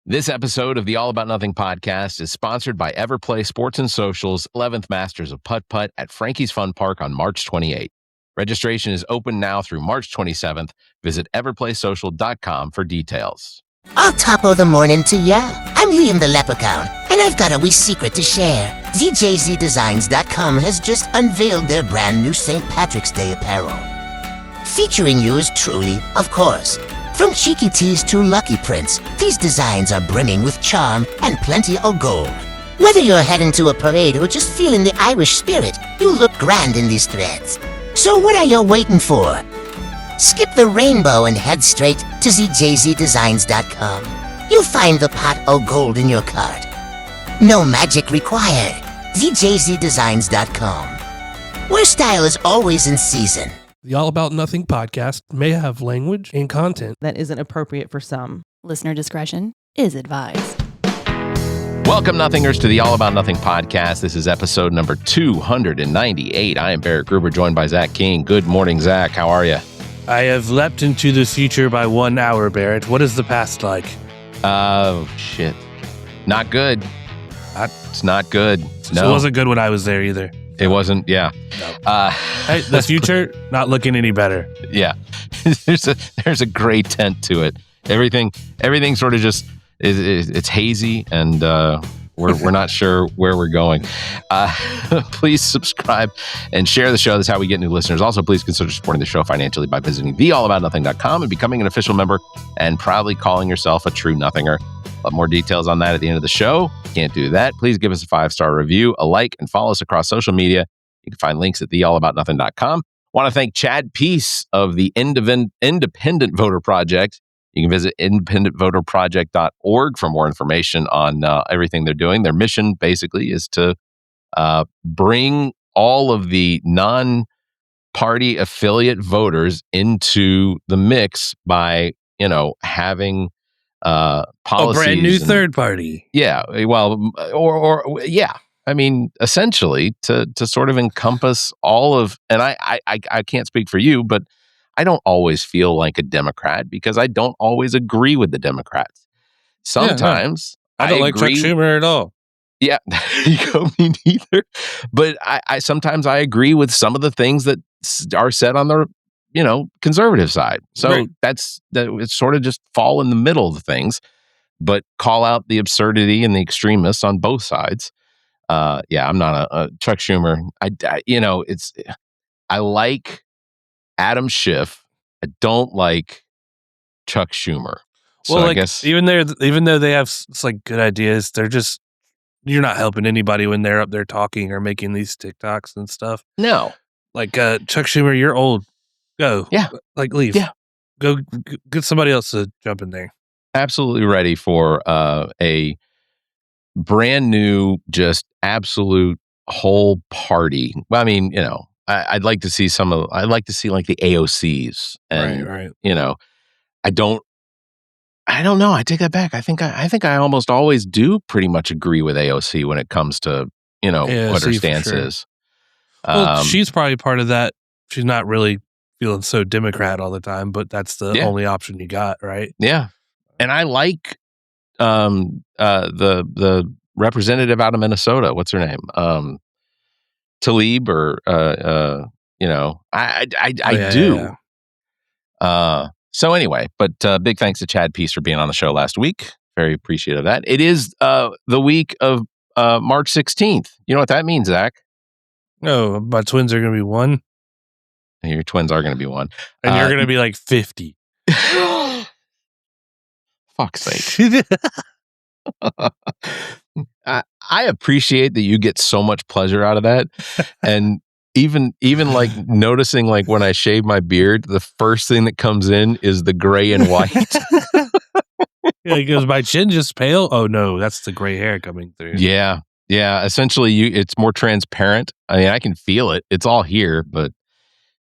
This episode of the All About Nothing podcast is sponsored by Everplay Sports and Social's 11th Masters of Putt-Putt at Frankie's Fun Park on March 28th. Registration is open now through March 27th. Visit everplaysocial.com for details. I'll top of the morning to ya. I'm Liam the Leprechaun, and I've got a wee secret to share. ZJZDesigns.com has just unveiled their brand new St. Patrick's Day apparel. Featuring yours truly, of course. From cheeky tees to lucky prints, these designs are brimming with charm and plenty of gold. Whether you're heading to a parade or just feeling the Irish spirit, you look grand in these threads. So what are you waiting for? Skip the rainbow and head straight to ZJZDesigns.com. You'll find the pot of gold in your cart. No magic required. ZJZDesigns.com, where style is always in season. The All About Nothing podcast may have language and content that isn't appropriate for some. Listener discretion is advised. Welcome, Nothingers, to the All About Nothing podcast. This is episode number 298. I am Barrett Gruber, joined by Zac King. Good morning, Zac. How are you? I have leapt into the future by 1 hour, Barrett. What is the past like? Oh, shit. Not good. It's not good. No. So it wasn't good when I was there either. It wasn't, yeah. No. Hey, the future, not looking any better. Yeah. There's a gray tint to it. Everything sort of just, it's hazy, and we're not sure where we're going. Please subscribe and share the show. That's how we get new listeners. Also, please consider supporting the show financially by visiting theallaboutnothing.com and becoming an official member and proudly calling yourself a true nothinger. More details on that at the end of the show. Can't do that. Please give us a 5-star review, a like, and follow us across social media. You can find links at theallaboutnothing.com. Want to thank Chad Peace of the Independent Voter Project. You can visit independentvoterproject.org for more information on everything they're doing. Their mission basically is to bring all of the non-party affiliate voters into the mix by, having policies. A brand new third party. Yeah. Well, or yeah. I mean, essentially to sort of encompass all of, and I can't speak for you, but I don't always feel like a Democrat because I don't always agree with the Democrats. Sometimes I don't like Chuck Schumer at all. Yeah, me neither. But I sometimes I agree with some of the things that are said on the conservative side. So right. It's sort of just fall in the middle of things, but call out the absurdity and the extremists on both sides. I'm not a Chuck Schumer. I like Adam Schiff. I don't like Chuck Schumer. So well, I guess even though they have good ideas, you're not helping anybody when they're up there talking or making these TikToks and stuff. No, Chuck Schumer, you're old. Go. Yeah. Leave. Yeah. Go get somebody else to jump in there. Absolutely ready for a brand new, just absolute whole party. Well, I mean, I'd like to see I'd like to see like the AOCs. And, right. I don't know. I take that back. I think I almost always do pretty much agree with AOC when it comes to, what her stance is. Well, she's probably part of that. She's not really feeling so Democrat all the time, but that's the only option you got, right? Yeah. And I like the representative out of Minnesota. What's her name? Tlaib or I do. Yeah. So anyway, but big thanks to Chad Peace for being on the show last week. Very appreciative of that. It is the week of March 16th. You know what that means, Zac? No, my twins are going to be 1. Your twins are going to be 1. And you're going to be like 50. Fuck's sake. I appreciate that you get so much pleasure out of that. And even like noticing like when I shave my beard, the first thing that comes in is the gray and white. Yeah, he goes, my chin just pale. Oh no, that's the gray hair coming through. Yeah. Essentially, it's more transparent. I mean, I can feel it. It's all here, but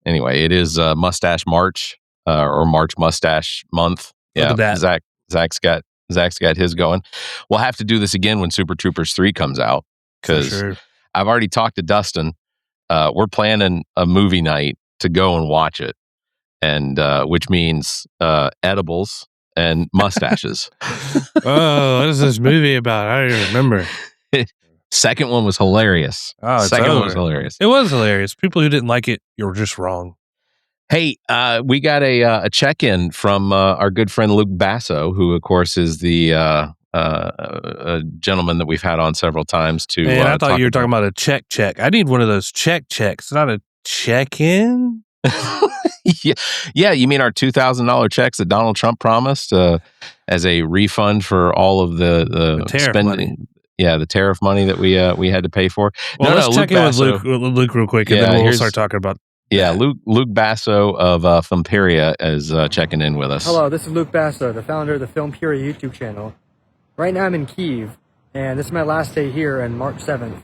anyway, it is Mustache March or March Mustache Month. Look at that. Zach's got his going. We'll have to do this again when Super Troopers 3 comes out because I've already talked to Dustin. We're planning a movie night to go and watch it, and which means edibles and mustaches. Oh, what is this movie about? I don't even remember. Second one was hilarious. Oh, Second one was hilarious. It was hilarious. People who didn't like it, you were just wrong. Hey, we got a check-in from our good friend Luke Basso, who, of course, is the gentleman that we've had on several times. Man, I thought you were talking about a check. I need one of those checks, not a check-in. Yeah. You mean our $2,000 checks that Donald Trump promised as a refund for all of the tariff money? Yeah, the tariff money that we had to pay for. Well, let's check in with Luke real quick, and then we'll start talking about. Yeah, Luke Basso of Filmperia is checking in with us. Hello, this is Luke Basso, the founder of the Filmperia YouTube channel. Right now I'm in Kyiv, and this is my last day here on March 7th.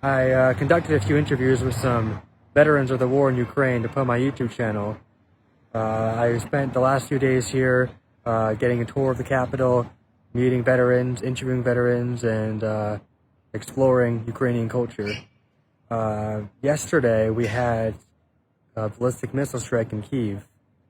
I conducted a few interviews with some veterans of the war in Ukraine to put on my YouTube channel. I spent the last few days here getting a tour of the capital, meeting veterans, interviewing veterans, and exploring Ukrainian culture. Yesterday we had a ballistic missile strike in Kyiv.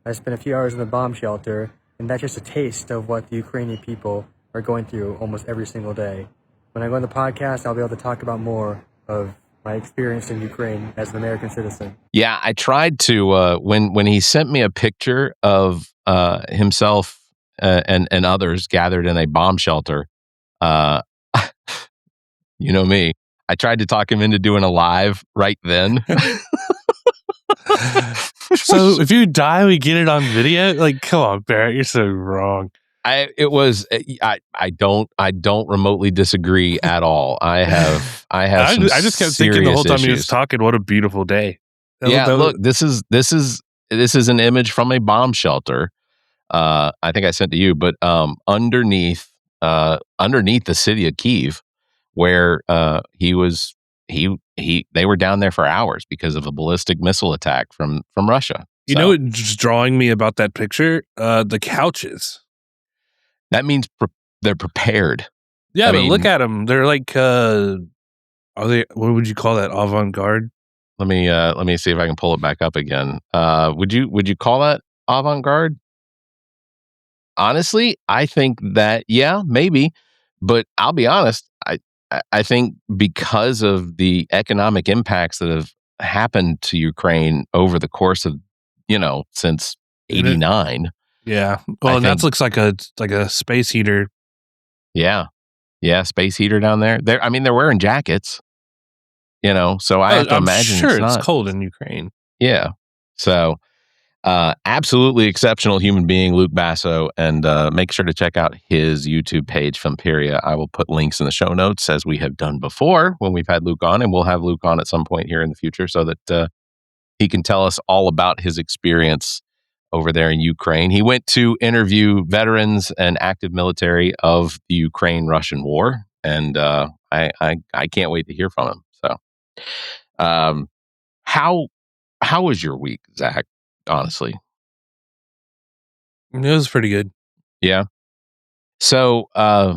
I spent a few hours in the bomb shelter, and that's just a taste of what the Ukrainian people are going through almost every single day. When I go on the podcast, I'll be able to talk about more of my experience in Ukraine as an American citizen. Yeah, I tried to, when he sent me a picture of himself and others gathered in a bomb shelter, you know me, I tried to talk him into doing a live right then. So if you die, we get it on video. Like, come on, Barrett, you're so wrong. I don't remotely disagree at all. I just kept thinking the whole time issues. He was talking, what a beautiful day. Look, this is an image from a bomb shelter. I think I sent to you, but underneath the city of Kyiv, where they were down there for hours because of a ballistic missile attack from Russia. You know what's just drawing me about that picture? The couches. That means they're prepared. Yeah, but look at them. They're like, are they? What would you call that? Avant-garde? Let me see if I can pull it back up again. Would you call that avant-garde? Honestly, I think that maybe, but I'll be honest. I think because of the economic impacts that have happened to Ukraine over the course of, since '89. Yeah. Well, and that looks like a space heater. Yeah. Yeah. Space heater down there. They're wearing jackets, so I have to imagine sure it's cold in Ukraine. Yeah. So, absolutely exceptional human being, Luke Basso, and make sure to check out his YouTube page, Filmperia. I will put links in the show notes as we have done before when we've had Luke on, and we'll have Luke on at some point here in the future so that he can tell us all about his experience over there in Ukraine. He went to interview veterans and active military of the Ukraine-Russian war, and I can't wait to hear from him. So, how was your week, Zach? Honestly, it was pretty good. Yeah. So, I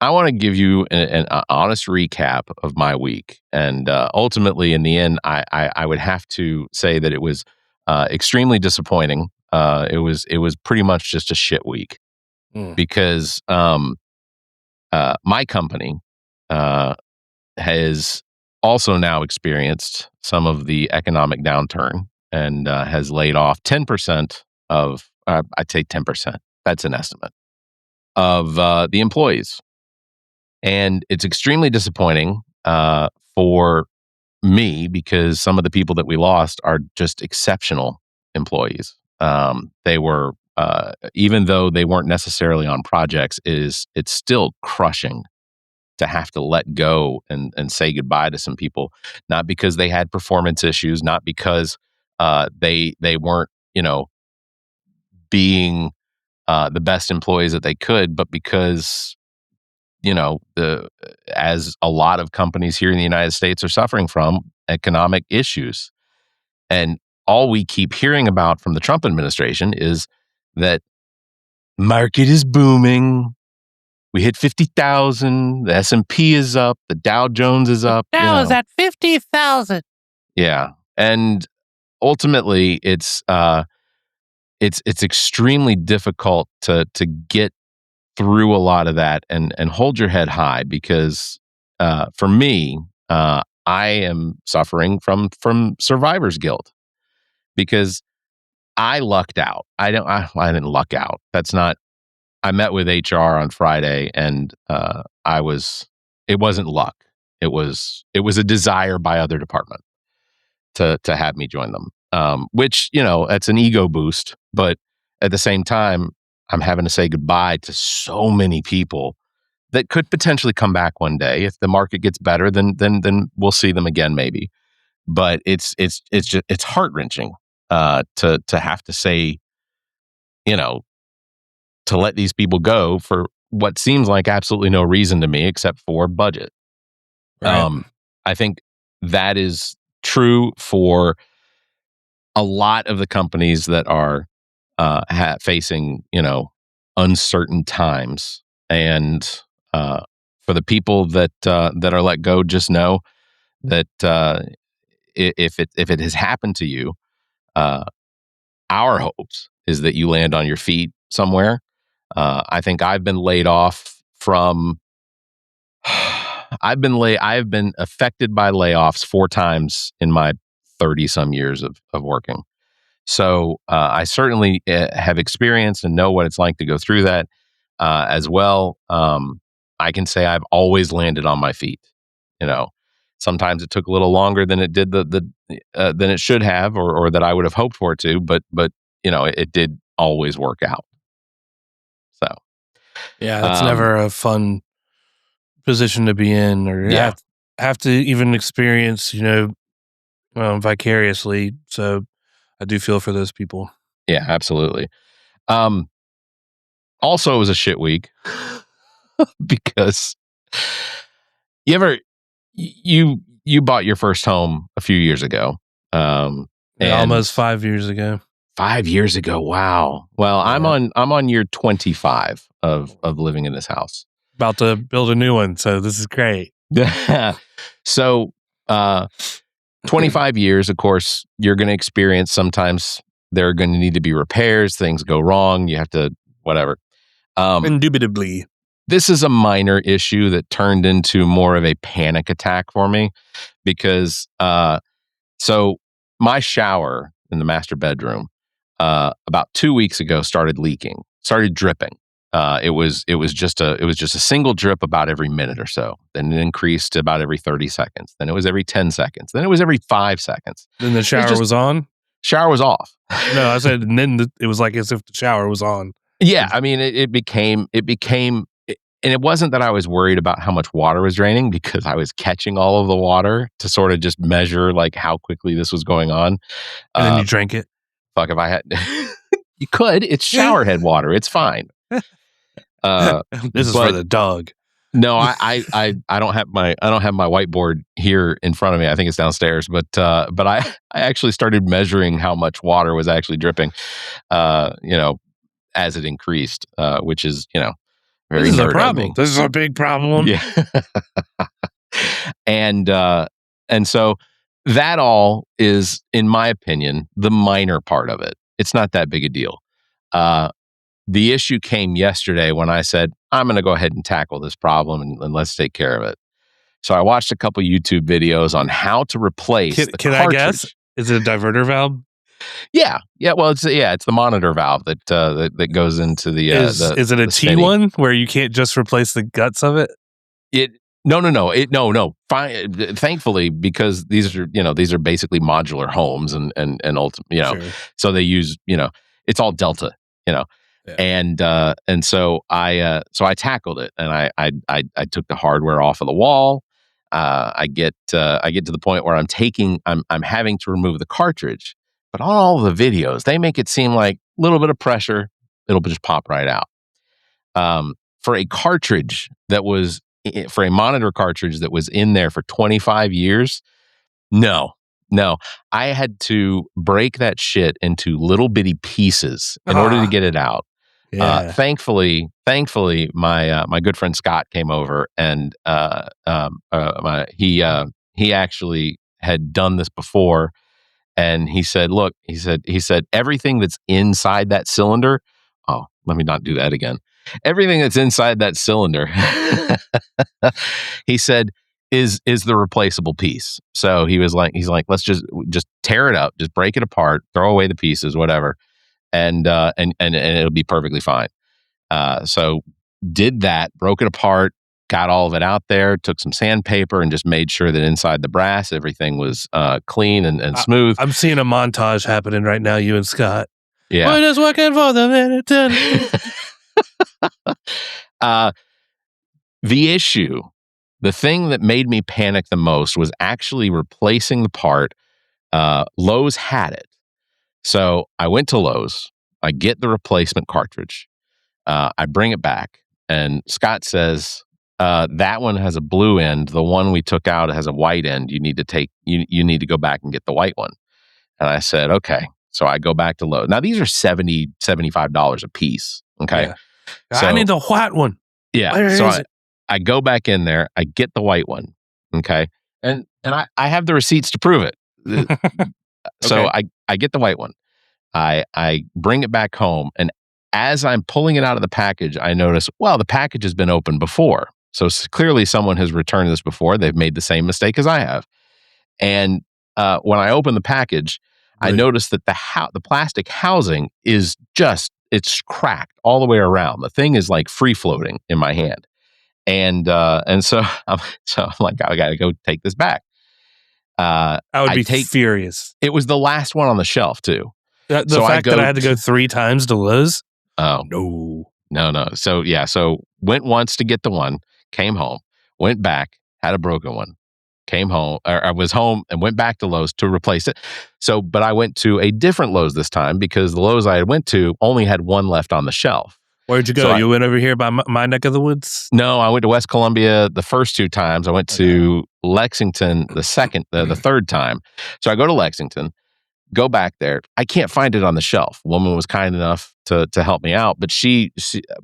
want to give you an honest recap of my week, and ultimately, in the end, I would have to say that it was extremely disappointing. It was pretty much just a shit week because my company has also now experienced some of the economic downturn and has laid off 10% of, I'd say 10%, that's an estimate, of the employees. And it's extremely disappointing for me because some of the people that we lost are just exceptional employees. They were, even though they weren't necessarily on projects, it's still crushing to have to let go and say goodbye to some people, not because they had performance issues, not because they weren't, being the best employees that they could, but because, as a lot of companies here in the United States are suffering from economic issues. And all we keep hearing about from the Trump administration is that market is booming. We hit 50,000. The S&P is up. The Dow Jones is up. Dow is at 50,000. Yeah. And ultimately, it's it's extremely difficult to get through a lot of that and hold your head high because for me, I am suffering from survivor's guilt because I lucked out. I didn't luck out. That's not. I met with HR on Friday, and it wasn't luck. It was a desire by other department to have me join them. Which, that's an ego boost, but at the same time, I'm having to say goodbye to so many people that could potentially come back one day. If the market gets better, then we'll see them again, maybe. But it's heart-wrenching to have to say, to let these people go for what seems like absolutely no reason to me except for budget. Right. I think that is true for a lot of the companies that are facing, uncertain times. And for the people that are let go, just know that if it has happened to you, our hopes is that you land on your feet somewhere. I think I've been laid off from. I've been affected by layoffs 4 times in my 30-some years of working. So I certainly have experienced and know what it's like to go through that as well. I can say I've always landed on my feet. Sometimes it took a little longer than it did than it should have, or that I would have hoped for it to. But it did always work out. So yeah, that's never a fun position to be in, or have to even experience, vicariously. So I do feel for those people. Yeah, absolutely. Also, it was a shit week because you bought your first home a few years ago. Almost 5 years ago. 5 years ago. Wow. Well, yeah. I'm on year 25 of living in this house. About to build a new one, so this is great. So 25 years, of course, you're going to experience sometimes there are going to need to be repairs, things go wrong, you have to whatever. Indubitably. This is a minor issue that turned into more of a panic attack for me because so my shower in the master bedroom about 2 weeks ago started dripping. It was just a single drip about every minute or so. Then it increased to about every 30 seconds. Then it was every 10 seconds. Then it was every 5 seconds. Then the shower was on? Shower was off. No, I said, and then it was like as if the shower was on. Yeah, I mean, it became, and it wasn't that I was worried about how much water was draining because I was catching all of the water to sort of just measure like how quickly this was going on. And then you drank it? Fuck, if I had, you could. It's shower head water. It's fine. This is for the dog. No, I don't have my whiteboard here in front of me. I think it's downstairs. But I actually started measuring how much water was actually dripping, as it increased, which is very this is a problem. This is a big problem. Yeah. And so that all is, in my opinion, the minor part of it. It's not that big a deal. The issue came yesterday when I said, I'm going to go ahead and tackle this problem and let's take care of it. So I watched a couple YouTube videos on how to replace the cartridge. I guess? Is it a diverter valve? Yeah. Well, it's the monitor valve that goes into the. Is it a T one where you can't just replace the guts of it? No. Thankfully, because these are basically modular homes and ultimately, sure. So they use, it's all Delta, Yeah. And so I tackled it and I took the hardware off of the wall. I get to the point where I'm having to remove the cartridge, but on all the videos, they make it seem like a little bit of pressure, it'll just pop right out. For a cartridge for a monitor cartridge that was in there for 25 years, no, I had to break that shit into little bitty pieces in order to get it out. Yeah. Thankfully, my good friend Scott came over and he actually had done this before, And he said, look, he said, everything that's inside that cylinder. Oh, let me not do that again. Everything that's inside that cylinder, he said, is the replaceable piece. So he's like, let's just tear it up, just break it apart, throw away the pieces, whatever. And it'll be perfectly fine. So did that, broke it apart, got all of it out there, took some sandpaper and just made sure that inside the brass, everything was clean and smooth. I'm seeing a montage happening right now, you and Scott. Yeah. We're just working for the minute. The issue, the thing that made me panic the most was actually replacing the part. Lowe's had it. So I went to Lowe's. I get the replacement cartridge. I bring it back. And Scott says, that one has a blue end. The one we took out has a white end. You need to go back and get the white one. And I said, okay. So I go back to Lowe's. Now these are $70, $75 a piece. Okay. Yeah. So, I need the white one. Yeah. Where so is it? I go back in there. I get the white one. Okay. And I have the receipts to prove it. So I get the white one. I bring it back home. And as I'm pulling it out of the package, I notice, well, the package has been opened before. So clearly someone has returned this before. They've made the same mistake as I have. And when I open the package, I noticed that the plastic housing is it's cracked all the way around. The thing is like free floating in my hand. And so I'm like, I got to go take this back. I would be furious. It was the last one on the shelf too. The fact that I had to go 3 times to Lowe's? Oh, no. So went once to get the one, came home, went back, had a broken one, came home, or I was home and went back to Lowe's to replace it. So, but I went to a different Lowe's this time because the Lowe's I went to only had one left on the shelf. Where'd you go? You went over here by my neck of the woods? No, I went to West Columbia the first 2 times. I went to Lexington the third time. So I go to Lexington, go back there. I can't find it on the shelf. A woman was kind enough to help me out, but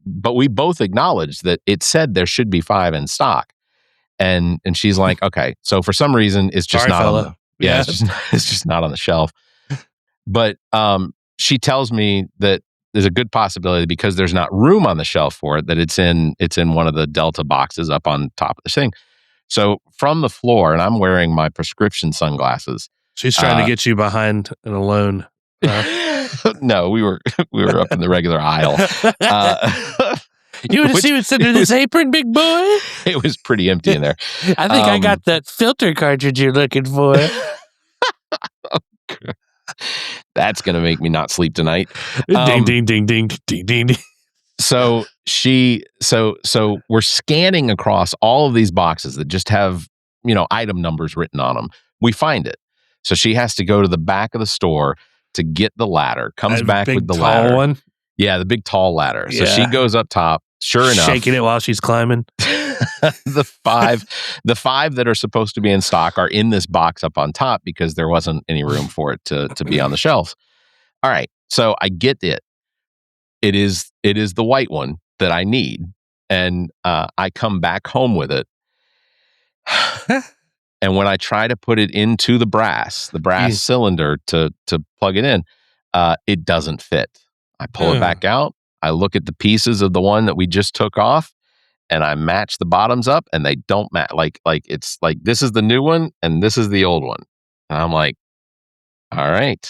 but we both acknowledged that it said there should be 5 in stock. And she's like, okay, so for some reason it's just not on the, it's just not on the shelf. But she tells me that there's a good possibility because there's not room on the shelf for it, that it's in one of the Delta boxes up on top of the thing. So from the floor, and I'm wearing my prescription sunglasses. She's trying to get you behind and alone. No, we were up in the regular aisle. You want to see what's under this apron, big boy? It was pretty empty in there. I think I got that filter cartridge you're looking for. That's going to make me not sleep tonight. Ding, ding, ding, ding, ding, ding. So we're scanning across all of these boxes that just have, item numbers written on them. We find it. So she has to go to the back of the store to get the ladder, comes back with the ladder. One? Yeah, the big tall ladder. So she goes up top, sure enough. Shaking it while she's climbing. the five that are supposed to be in stock are in this box up on top because there wasn't any room for it to be on the shelves. All right. So I get it. It is the white one that I need. And I come back home with it. And when I try to put it into the brass cylinder to plug it in, it doesn't fit. I pull it back out. I look at the pieces of the one that we just took off, and I match the bottoms up, and they don't match. Like it's like this is the new one, and this is the old one. And I'm like, all right.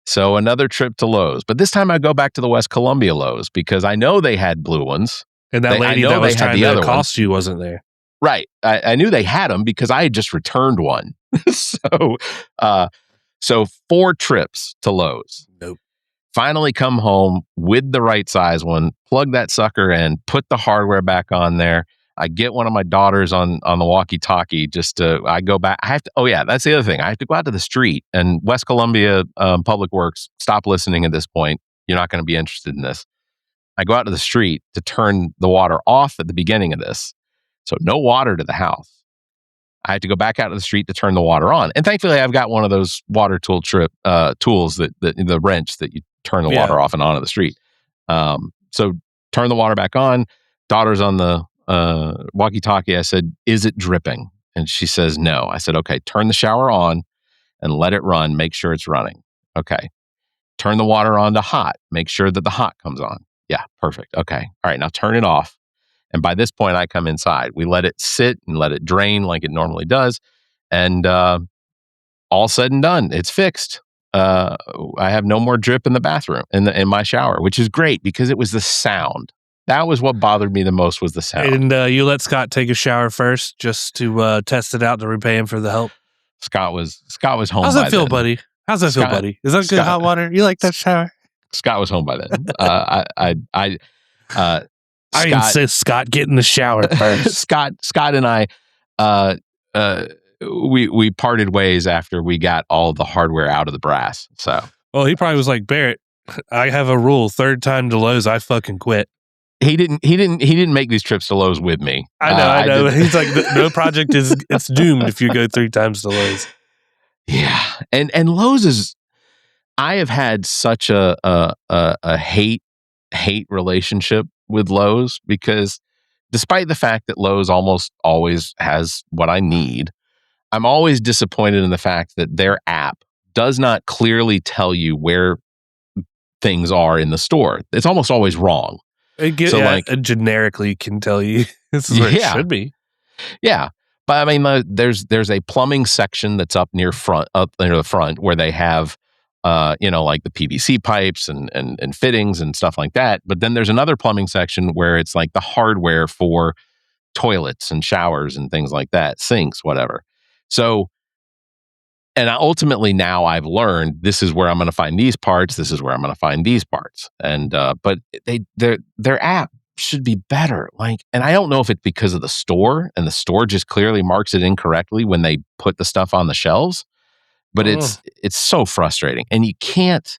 So another trip to Lowe's, but this time I go back to the West Columbia Lowe's because I know they had blue ones. And that lady that was trying to cost you wasn't there. Right. I knew they had them because I had just returned one. So 4 trips to Lowe's. Nope. Finally come home with the right size one, plug that sucker in, put the hardware back on there. I get one of my daughters on the walkie-talkie I go back. That's the other thing. I have to go out to the street, and West Columbia Public Works, stop listening at this point. You're not going to be interested in this. I go out to the street to turn the water off at the beginning of this. So no water to the house. I have to go back out to the street to turn the water on. And thankfully, I've got one of those water tools that the wrench that you turn the water off and on the street. So turn the water back on. Daughter's on the walkie-talkie. I said, is it dripping? And she says, no. I said, okay, turn the shower on. and let it run. Make sure it's running. Okay. Turn the water on to hot. Make sure that the hot comes on. Yeah, perfect. Okay. All right, now turn it off. And by this point, I come inside. We let it sit and let it drain like it normally does. And all said and done, it's fixed. I have no more drip in the bathroom, in my shower, which is great because it was the sound. That was what bothered me the most, was the sound. And you let Scott take a shower first just to test it out to repay him for the help? Scott was home. How's by that feel, then. buddy? How's that feel, buddy? Is that good hot water? You like that shower? Scott was home by then. I insist Scott get in the shower first. Scott and I, we parted ways after we got all the hardware out of the brass. So, well, he probably was like, Barrett, I have a rule: 3rd time to Lowe's, I fucking quit. He didn't make these trips to Lowe's with me. I know. He's like, no project it's doomed if you go 3 times to Lowe's. Yeah, and Lowe's is. I have had such a hate relationship with Lowe's because despite the fact that Lowe's almost always has what I need, I'm always disappointed in the fact that their app does not clearly tell you where things are in the store. It's almost always wrong. It generically can tell you this is where it should be. Yeah. But I mean, there's a plumbing section that's up near the front where they have, like the PVC pipes and fittings and stuff like that. But then there's another plumbing section where it's like the hardware for toilets and showers and things like that, sinks, whatever. So, and ultimately now I've learned this is where I'm going to find these parts. This is where I'm going to find these parts. And but their app should be better. And I don't know if it's because of the store, and the store just clearly marks it incorrectly when they put the stuff on the shelves. But it's so frustrating, and you can't.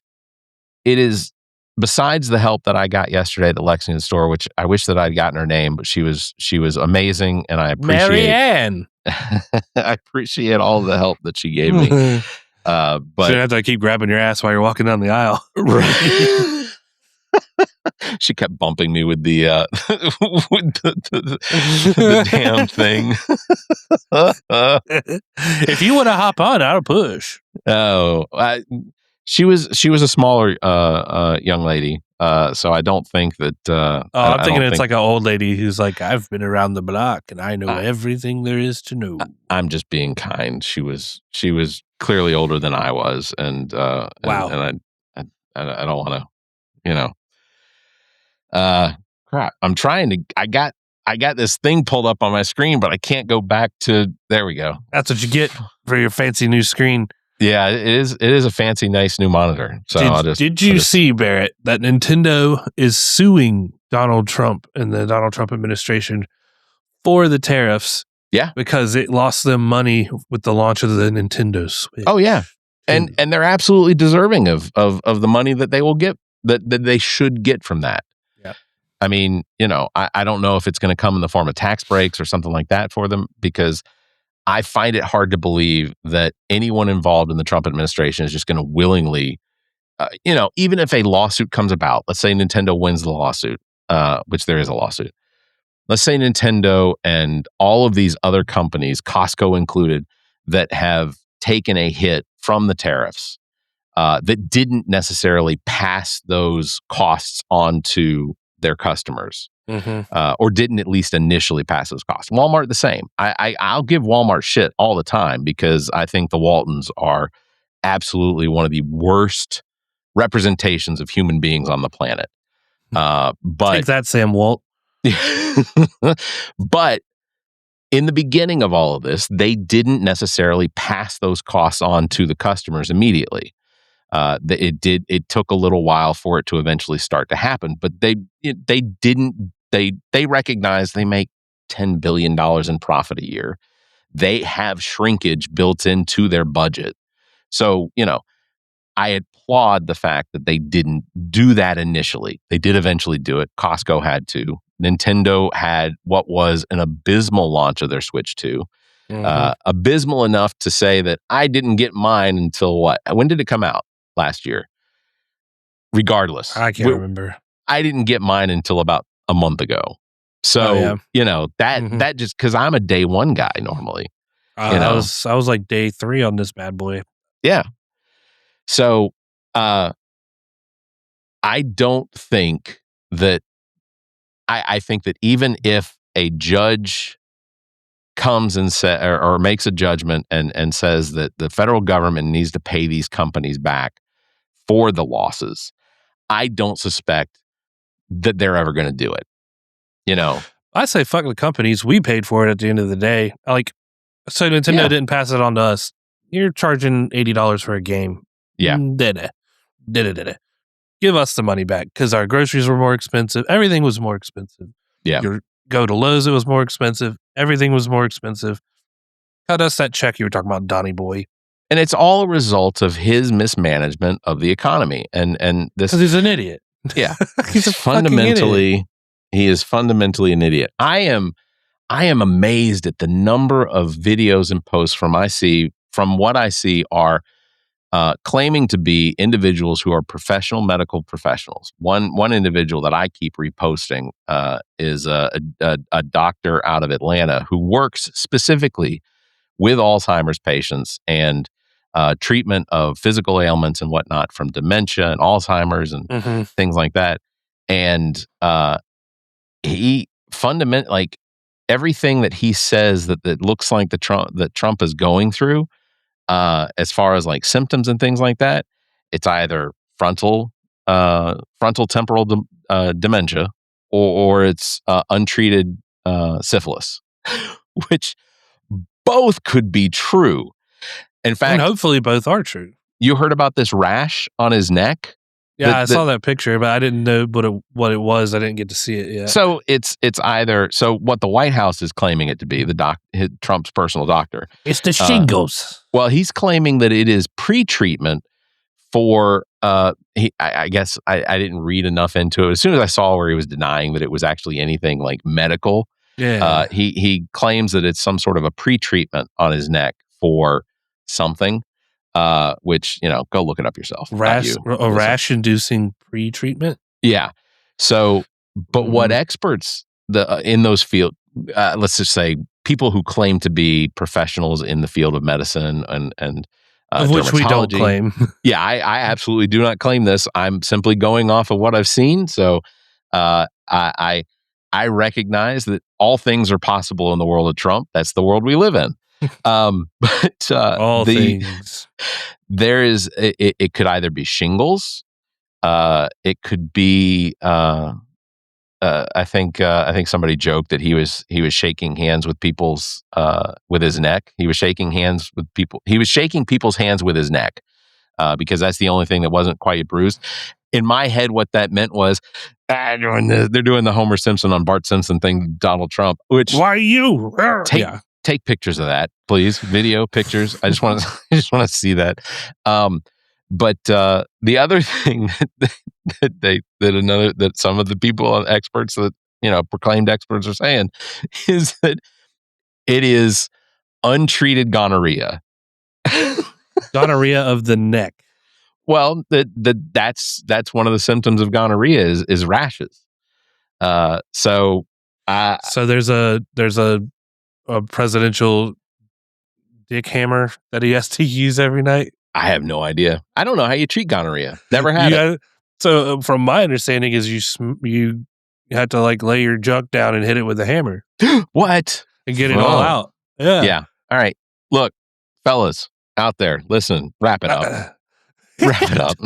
It is, besides the help that I got yesterday at the Lexington store, which I wish that I'd gotten her name, but she was amazing, and I appreciate Marianne. I appreciate all the help that she gave me. But you don't have to keep grabbing your ass while you're walking down the aisle. Right. She kept bumping me with the the damn thing. If you want to hop on, I'll push. Oh, she was a smaller young lady, so I don't think that. I'm thinking it's like an old lady who's like, I've been around the block and I know everything there is to know. I'm just being kind. She was clearly older than I was, and wow. And I don't want to, crap. I'm trying to. I got this thing pulled up on my screen, but I can't go back to. There we go. That's what you get for your fancy new screen. Yeah, it is a fancy, nice new monitor. So did you see, Barrett, that Nintendo is suing Donald Trump and the Donald Trump administration for the tariffs? Yeah, because it lost them money with the launch of the Nintendo Switch. Oh yeah, and they're absolutely deserving of the money that they will get, that they should get from that. Yeah, I mean, I don't know if it's going to come in the form of tax breaks or something like that for them, because I find it hard to believe that anyone involved in the Trump administration is just going to willingly, even if a lawsuit comes about, let's say Nintendo wins the lawsuit, which there is a lawsuit. Let's say Nintendo and all of these other companies, Costco included, that have taken a hit from the tariffs, that didn't necessarily pass those costs on to their customers. Mm-hmm. Or didn't at least initially pass those costs. Walmart the same. I'll give Walmart shit all the time because I think the Waltons are absolutely one of the worst representations of human beings on the planet. But take that, Sam Walt. But in the beginning of all of this, they didn't necessarily pass those costs on to the customers immediately. It took a little while for it to eventually start to happen, but they recognize they make $10 billion in profit a year. They have shrinkage built into their budget. So, I applaud the fact that they didn't do that initially. They did eventually do it. Costco had to. Nintendo had what was an abysmal launch of their Switch 2. Mm-hmm. Abysmal enough to say that I didn't get mine until what? When did it come out? Last year. Regardless. I can't remember. I didn't get mine until about a month ago. So, that just because I'm a day one guy normally. I was like day 3 on this bad boy. Yeah. So I don't think that I think that even if a judge comes and or makes a judgment and says that the federal government needs to pay these companies back for the losses, I don't suspect that they're ever going to do it. You know, I say fuck the companies. We paid for it at the end of the day. Like, so Nintendo didn't pass it on to us. You're charging $80 for a game. Yeah. Did it. Give us the money back because our groceries were more expensive. Everything was more expensive. Yeah. Go to Lowe's, it was more expensive. Everything was more expensive. Cut us that check you were talking about, Donnie Boy. And it's all a result of his mismanagement of the economy. And this, because he's an idiot. Yeah. He's a fundamentally idiot. He is fundamentally an idiot. I am amazed at the number of videos and posts from what I see are claiming to be individuals who are professional medical professionals. One individual that I keep reposting is a doctor out of Atlanta who works specifically with Alzheimer's patients and treatment of physical ailments and whatnot from dementia and Alzheimer's and things like that. And he fundamentally, like, everything that he says that looks like that Trump is going through, as far as like symptoms and things like that, it's either frontal temporal dementia or it's untreated syphilis, which both could be true. In fact, and hopefully both are true. You heard about this rash on his neck? Yeah, I saw that picture, but I didn't know what it was. I didn't get to see it yet. So it's either what the White House is claiming it to be, Trump's personal doctor. It's the shingles. Well, he's claiming that it is pre-treatment for. I guess I didn't read enough into it. As soon as I saw where he was denying that it was actually anything like medical, he claims that it's some sort of a pre-treatment on his neck for something. Which, go look it up yourself. Rash-inducing pre-treatment? Yeah. So, but what experts in those fields, let's just say people who claim to be professionals in the field of medicine and of which we don't claim. Yeah, I absolutely do not claim this. I'm simply going off of what I've seen. So, I recognize that all things are possible in the world of Trump. That's the world we live in. But all things. There is it could either be shingles, it could be I think somebody joked that he was shaking hands with people's with his neck. He was shaking hands with people. He was shaking people's hands with his neck because that's the only thing that wasn't quite bruised. In my head, what that meant was they're doing the Homer Simpson on Bart Simpson thing, Donald Trump. Which why you take pictures of that, please. Video pictures. I just want to see that. But the other thing that some of the people, experts that proclaimed experts are saying is that it is untreated gonorrhea. Gonorrhea of the neck. Well, that's one of the symptoms of gonorrhea is rashes. So there's a presidential dick hammer that he has to use every night. I have no idea. I don't know how you treat gonorrhea. Never had it. So from my understanding is you had to like lay your junk down and hit it with a hammer. What? And get it all out. Yeah. Yeah. All right. Look, fellas out there, listen, wrap it up. Wrap it up.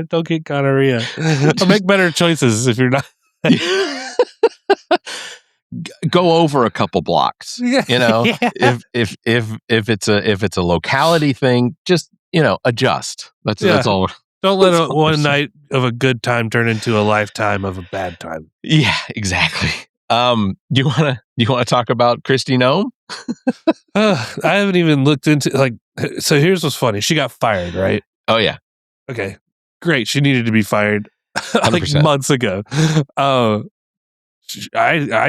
Don't get gonorrhea. Or make better choices if you're not. Go over a couple blocks. If it's a locality thing, just adjust. That's all. Don't let one night of a good time turn into a lifetime of a bad time. Yeah, exactly. You wanna talk about Kristi Noem? I haven't even looked into so here's what's funny. She got fired, right? Oh yeah. Okay. Great. She needed to be fired months ago. I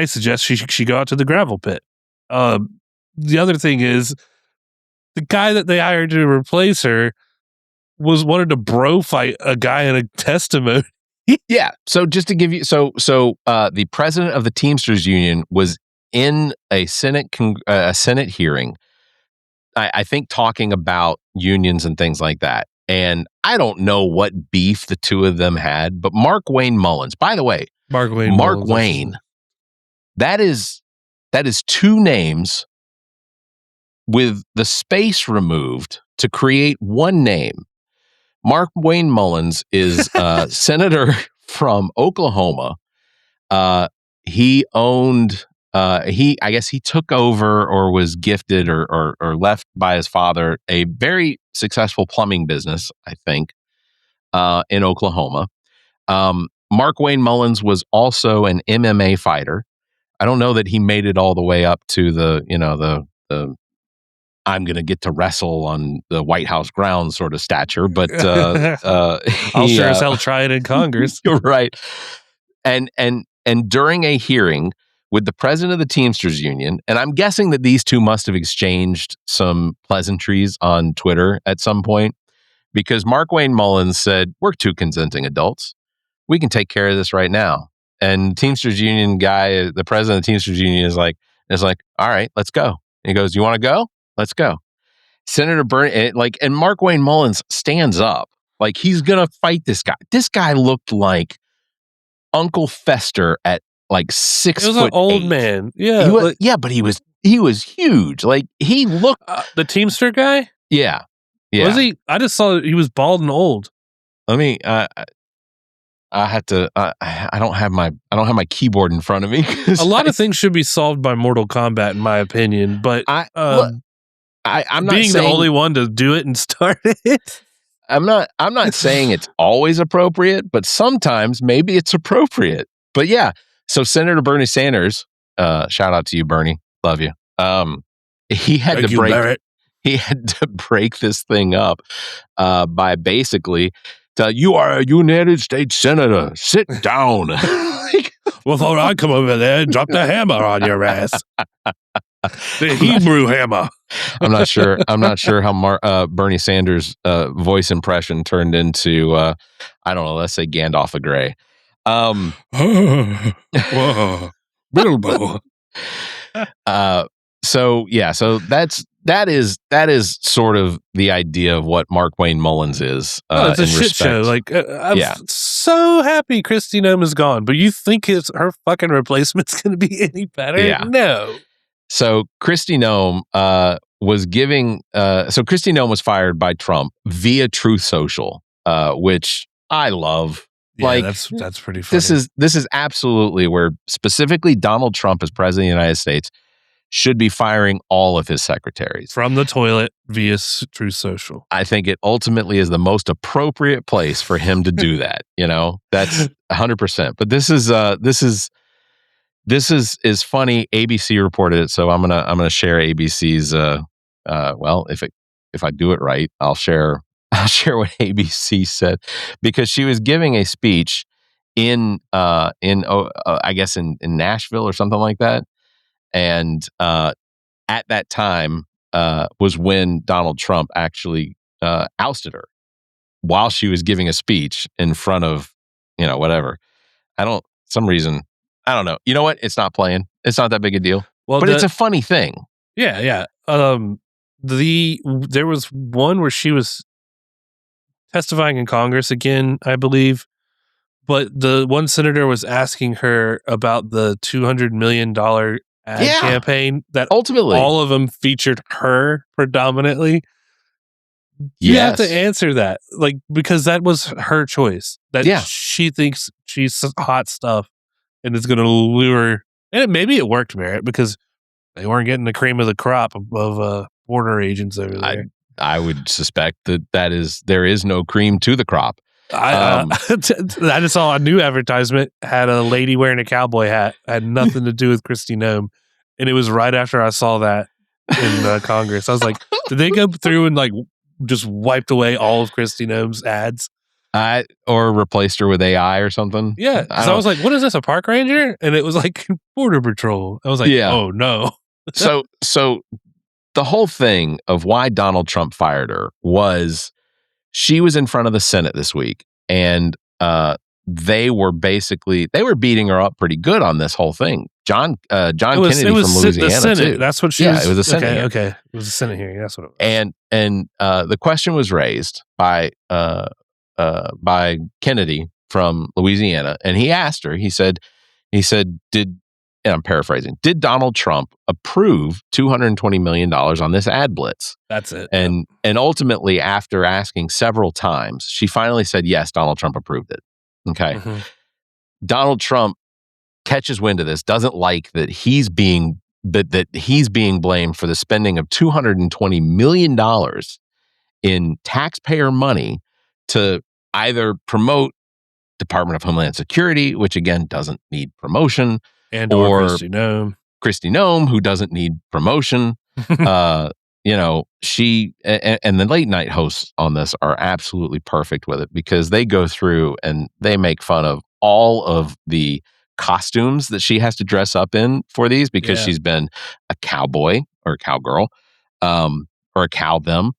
suggest she go out to the gravel pit. The other thing is the guy that they hired to replace her wanted to bro fight a guy in a testimony. Yeah. So just to give you, the president of the Teamsters Union was in a Senate hearing I think talking about unions and things like that. And I don't know what beef the two of them had, but Mark Wayne Mullins, by the way, Mark Mark Mullins, Wayne, that is two names with the space removed to create one name. Mark Wayne Mullins is a senator from Oklahoma. He owned, I guess he took over or was gifted or left by his father a very successful plumbing business, I think, in Oklahoma. Mark Wayne Mullins was also an MMA fighter. I don't know that he made it all the way up to the I'm going to get to wrestle on the White House grounds sort of stature, but I'll sure as hell try it in Congress. You're right. And during a hearing with the president of the Teamsters Union, and I'm guessing that these two must have exchanged some pleasantries on Twitter at some point, because Mark Wayne Mullins said, "We're two consenting adults. We can take care of this right now." And Teamsters Union guy, the president of the Teamsters Union is like, "All right, let's go." And he goes, "You want to go? Let's go." Senator Bernie, and Mark Wayne Mullins stands up like he's gonna fight this guy. This guy looked like Uncle Fester at like 6 foot. He was an old man. Yeah, but he was huge. Like he looked the Teamster guy. Yeah. Was he? I just saw he was bald and old. Let me. I had to. I don't have my keyboard in front of me. A lot of things should be solved by Mortal Kombat, in my opinion. But I'm not being saying, the only one to do it and start it. I'm not saying it's always appropriate, but sometimes maybe it's appropriate. But yeah, so Senator Bernie Sanders, shout out to you, Bernie, love you. He had Thank to you, break. Barrett. He had to break this thing up by basically, you are a United States Senator. Sit down. Before I come over there and drop the hammer on your ass. The Hebrew hammer. I'm not sure how Bernie Sanders' voice impression turned into, I don't know, let's say Gandalf the Grey. Bilbo. So that is sort of the idea of what Mark Wayne Mullins is. It's a shit show. Like, I'm so happy Kristi Noem is gone, but you think her fucking replacement's going to be any better? Yeah. No. So Kristi Noem Kristi Noem was fired by Trump via Truth Social, which I love. Yeah, like that's pretty funny. This is absolutely where specifically Donald Trump as president of the United States should be firing all of his secretaries from the toilet via Truth Social. I think it ultimately is the most appropriate place for him to do that. That's 100%. But this is funny. ABC reported it, so I'm gonna share ABC's. If I do it right, I'll share what ABC said, because she was giving a speech in I guess in Nashville or something like that. And at that time was when Donald Trump actually ousted her while she was giving a speech in front of, whatever. I don't know. You know what? It's not playing. It's not that big a deal. Well, but it's a funny thing. Yeah. There was one where she was testifying in Congress again, I believe. But the one senator was asking her about the $200 million ad campaign that ultimately all of them featured her predominantly. You have to answer that, because that was her choice. She thinks she's hot stuff and it's going to lure. And maybe it worked, Barrett, because they weren't getting the cream of the crop of border agents over there. I would suspect that there is no cream to the crop. I just saw a new advertisement, had a lady wearing a cowboy hat, had nothing to do with Kristi Noem, and it was right after I saw that in Congress. I was like, did they go through and just wiped away all of Kristi Noem's ads? Or replaced her with AI or something? Yeah. So I was like, what is this, a park ranger? And it was like Border Patrol. I was like, oh no. So the whole thing of why Donald Trump fired her was she was in front of the Senate this week, and they were beating her up pretty good on this whole thing. John Kennedy it was from Louisiana the Senate. too. That's what she Yeah, was. it was a Senate hearing. Okay. It was a Senate hearing. That's what it was. And the question was raised by Kennedy from Louisiana, and he asked her. He said, did, and I'm paraphrasing, did Donald Trump approve $220 million on this ad blitz? That's it. And ultimately, after asking several times, she finally said, yes, Donald Trump approved it. Okay. Mhm. Donald Trump catches wind of this, doesn't like that he's being blamed for the spending of $220 million in taxpayer money to either promote Department of Homeland Security, which again doesn't need promotion, or Kristi Noem, who doesn't need promotion. She and the late night hosts on this are absolutely perfect with it, because they go through and they make fun of all of the costumes that she has to dress up in for these, because she's been a cowboy or a cowgirl, or a cow them.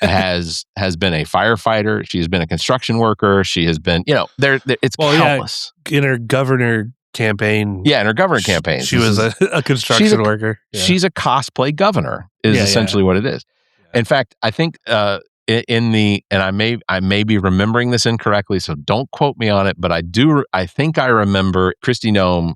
has been a firefighter. She's been a construction worker. She has been, it's countless. In her governor campaign. Yeah, in her governor campaign. She was a construction worker. Yeah. She's a cosplay governor is essentially what it is. Yeah. In fact, I think and I may be remembering this incorrectly, so don't quote me on it, but I think I remember Kristi Noem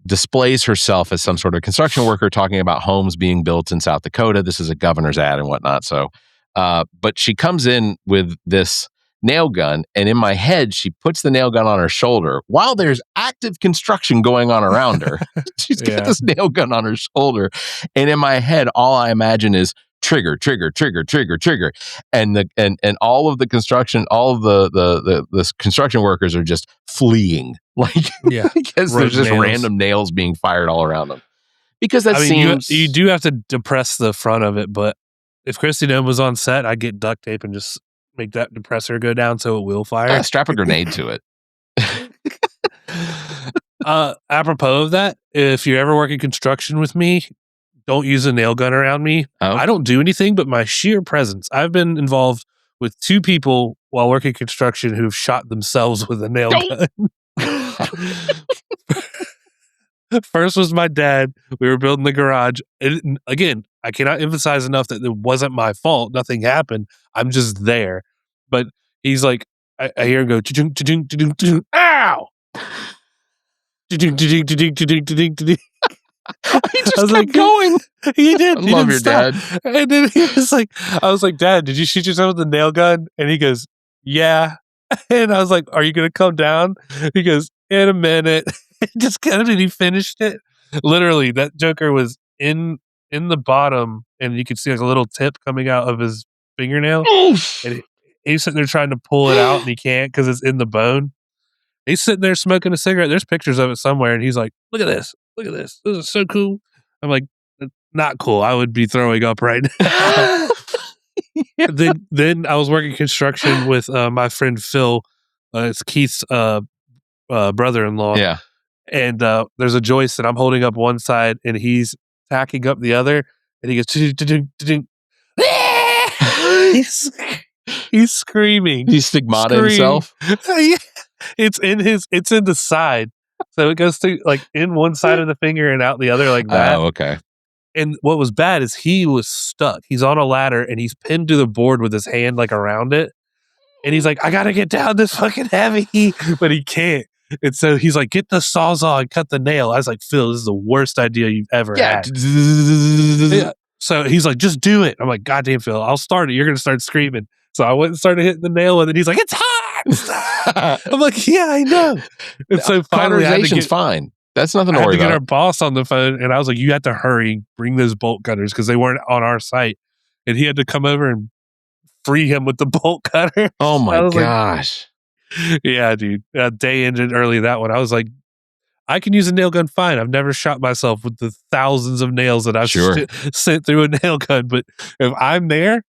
displays herself as some sort of construction worker talking about homes being built in South Dakota. This is a governor's ad and whatnot. So, but she comes in with this nail gun, and in my head, she puts the nail gun on her shoulder while there's active construction going on around her. She's got this nail gun on her shoulder, and in my head, all I imagine is trigger, trigger, trigger, trigger, trigger, and all of the construction, all of the construction workers are just fleeing, because there's just random nails being fired all around them. Because seems you do have to depress the front of it, but if Kristi Noem was on set, I'd get duct tape and just make that depressor go down so it will fire. Strap a grenade to it. Apropos of that, if you're ever working construction with me, don't use a nail gun around me. Oh. I don't do anything, but my sheer presence. I've been involved with 2 people while working construction who've shot themselves with a nail gun. First was my dad. We were building the garage. Again, I cannot emphasize enough that it wasn't my fault. Nothing happened. I'm just there. But he's like, I hear him go, ow! He just kept going. He did. I love your dad. And then he was like, I was like, Dad, did you shoot yourself with a nail gun? And he goes, yeah. And I was like, are you going to come down? He goes, in a minute. Just kind of, and he finished it. Literally, that joker was in the bottom, and you could see like a little tip coming out of his fingernail. And he's sitting there trying to pull it out, and he can't because it's in the bone. He's sitting there smoking a cigarette. There's pictures of it somewhere, and he's like, look at this. Look at this. This is so cool. I'm like, not cool. I would be throwing up right now. Then I was working construction with my friend Phil. It's Keith's brother-in-law. Yeah. And there's a joist, and I'm holding up one side, and he's tacking up the other, and he goes, he's screaming. He's stigmata himself. It's in the side. So it goes through like in one side of the finger and out the other like that. Oh, okay. And what was bad is he was stuck. He's on a ladder and he's pinned to the board with his hand like around it. And he's like, I gotta get down this fucking heavy, but he can't. And so he's like, get the sawzall and cut the nail. I was like, Phil, this is the worst idea you've ever had. Yeah. So he's like, just do it. I'm like, goddamn, Phil, I'll start it. You're gonna start screaming. So I went and started hitting the nail with it. He's like, it's hot. I'm like, yeah, I know. And so finally, cauterization's fine. That's nothing to worry about. I had to get our boss on the phone, and I was like, you have to hurry, bring those bolt cutters because they weren't on our site. And he had to come over and free him with the bolt cutter. Oh my gosh. Like, yeah, dude. Day ended early that one. I was like, I can use a nail gun fine. I've never shot myself with the thousands of nails that I've sent through a nail gun. But if I'm there,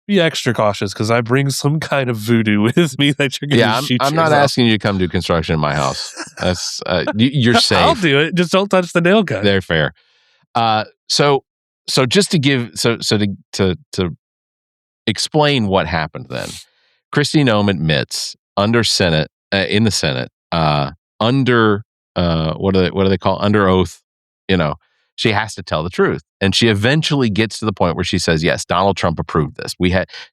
be extra cautious because I bring some kind of voodoo with me that you're going to shoot yourself. I'm not asking you to come do construction in my house. That's you're safe. I'll do it. Just don't touch the nail gun. They're fair. So just to give to explain what happened then, Kristi Noem admits in the Senate under what do they call under oath? She has to tell the truth, and she eventually gets to the point where she says, "Yes, Donald Trump approved this."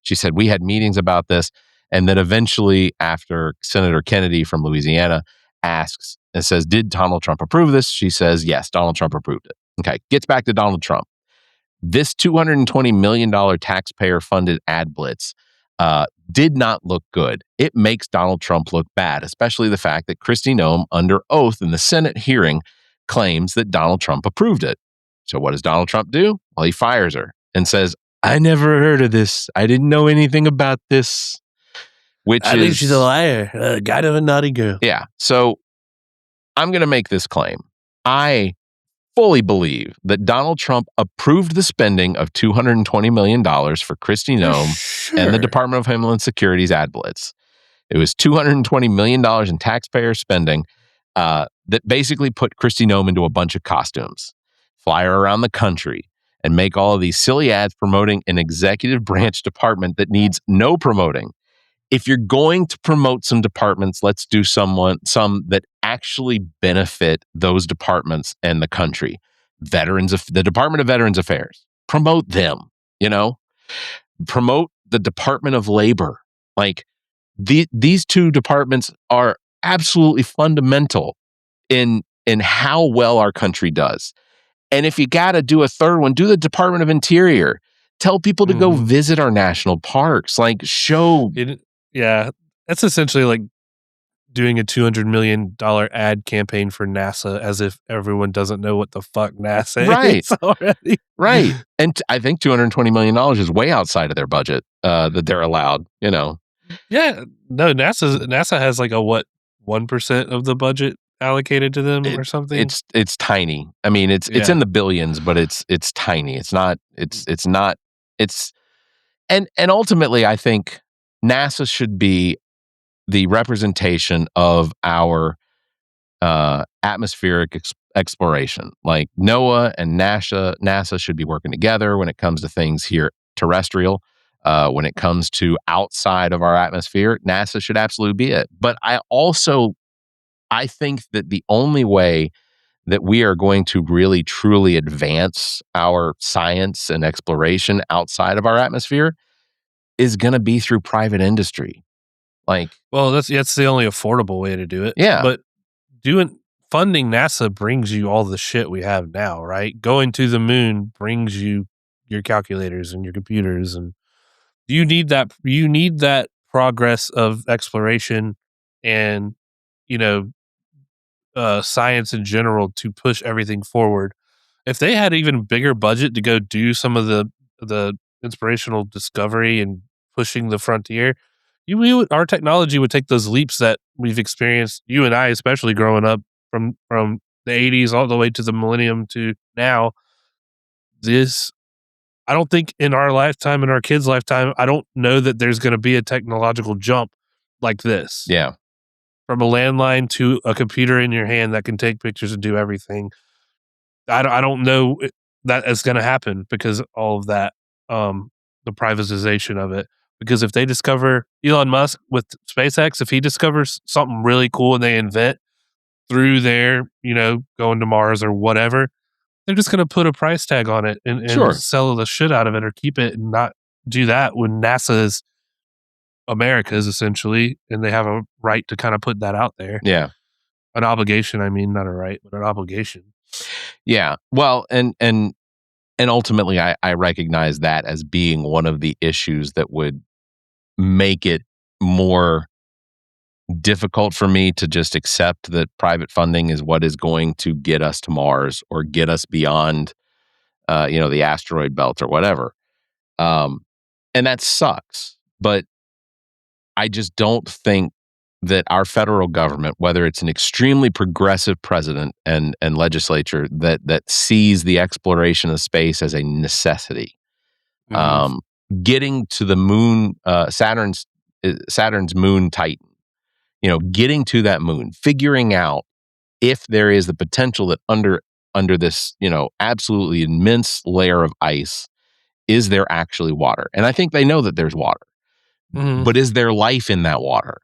She said we had meetings about this, and then eventually, after Senator Kennedy from Louisiana asks and says, "Did Donald Trump approve this?" She says, "Yes, Donald Trump approved it." Okay, gets back to Donald Trump. This $220 million taxpayer-funded ad blitz did not look good. It makes Donald Trump look bad, especially the fact that Kristi Noem, under oath in the Senate hearing, claims that Donald Trump approved it. So what does Donald Trump do? Well, he fires her and says, "I never heard of this. I didn't know anything about this." I think she's a liar, a kind of a naughty girl. Yeah. So I'm going to make this claim. I fully believe that Donald Trump approved the spending of $220 million for Kristi Noem and the Department of Homeland Security's ad blitz. It was $220 million in taxpayer spending that basically put Kristi Noem into a bunch of costumes, fly her around the country, and make all of these silly ads promoting an executive branch department that needs no promoting. If you're going to promote some departments, let's do some that actually benefit those departments and the country. The Department of Veterans Affairs, promote them, promote the Department of Labor. Like these two departments are absolutely fundamental in how well our country does. And if you got to do a third one, do the Department of Interior. Tell people to go visit our national parks, like show. Yeah, that's essentially like doing a $200 million ad campaign for NASA as if everyone doesn't know what the fuck NASA is already. Right. And I think $220 million is way outside of their budget that they're allowed, Yeah. No, NASA has like a 1% of the budget allocated to them or something? It's tiny. I mean, it's in the billions, but it's tiny. And ultimately I think NASA should be the representation of our atmospheric exploration. Like NOAA and NASA should be working together when it comes to things here terrestrial. When it comes to outside of our atmosphere, NASA should absolutely be it. But I think that the only way that we are going to really truly advance our science and exploration outside of our atmosphere is going to be through private industry. Well, that's the only affordable way to do it. Yeah. But funding NASA brings you all the shit we have now, right? Going to the moon brings you your calculators and your computers, and you need that progress of exploration and science in general to push everything forward. If they had even bigger budget to go do some of the inspirational discovery and pushing the frontier, our technology would take those leaps that we've experienced, you and I especially growing up from the 80s all the way to the millennium to now. I don't think in our lifetime, in our kids' lifetime, I don't know that there's going to be a technological jump like this. Yeah. From a landline to a computer in your hand that can take pictures and do everything. I don't know that is going to happen because all of that, the privatization of it. Because if they discover Elon Musk with SpaceX, if he discovers something really cool and they invent through their, going to Mars or whatever, they're just going to put a price tag on it and sell the shit out of it or keep it and not do that when NASA is America's essentially, and they have a right to kind of put that out there. Yeah. An obligation, I mean, not a right, but an obligation. Yeah. Well, and ultimately I recognize that as being one of the issues that would make it more difficult for me to just accept that private funding is what is going to get us to Mars or get us beyond, the asteroid belt or whatever. And that sucks. But I just don't think that our federal government, whether it's an extremely progressive president and legislature that sees the exploration of space as a necessity, getting to the moon, Saturn's moon Titan, getting to that moon, figuring out if there is the potential that under this, absolutely immense layer of ice, is there actually water? And I think they know that there's water. But is there life in that water?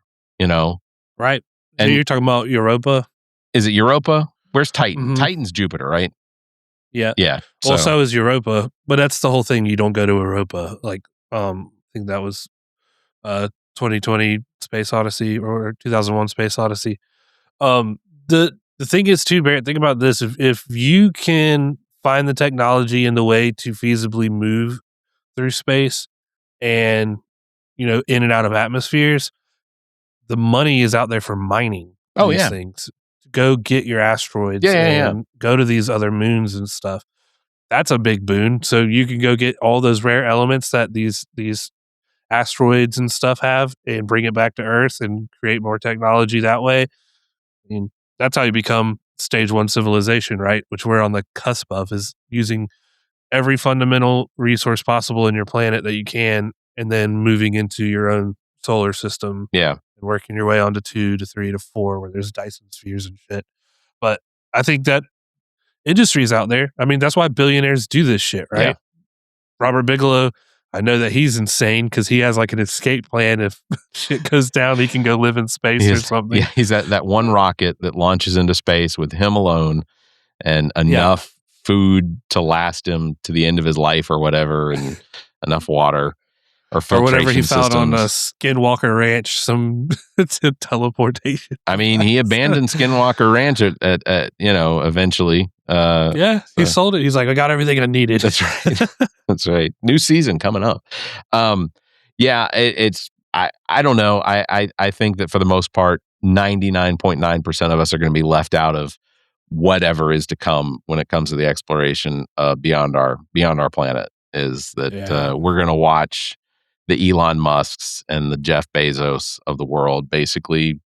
Right. And you're talking about Europa? Is it Europa? Where's Titan? Mhm. Titan's Jupiter, right? Yeah. Yeah. Well, so is Europa, but that's the whole thing. You don't go to Europa. Like, I think that was 2020 Space Odyssey or 2001 Space Odyssey. The thing is too, Barrett, think about this. If you can find the technology and the way to feasibly move through space and, in and out of atmospheres, the money is out there for mining these things. Go get your asteroids and go to these other moons and stuff. That's a big boon. So you can go get all those rare elements that these asteroids and stuff have and bring it back to Earth and create more technology that way. I mean, that's how you become stage 1 civilization, right? Which we're on the cusp of, is using every fundamental resource possible in your planet that you can, and then moving into your own solar system. Yeah. And working your way on to 2 to 3 to 4 where there's Dyson spheres and shit. But I think that industry's out there. I mean, that's why billionaires do this shit, right? Yeah. Robert Bigelow, I know that he's insane because he has like an escape plan. If shit goes down, he can go live in space or something. Yeah, he's that one rocket that launches into space with him alone and enough food to last him to the end of his life or whatever, and enough water or whatever he found on a systems. Skinwalker Ranch, some teleportation. I mean, he abandoned Skinwalker Ranch at eventually. He sold it. He's like, I got everything I needed. That's right. That's right. New season coming up. I don't know. I think that for the most part, 99.9% of us are going to be left out of whatever is to come when it comes to the exploration beyond our planet. Is that we're going to watch the Elon Musks and the Jeff Bezos of the world basically,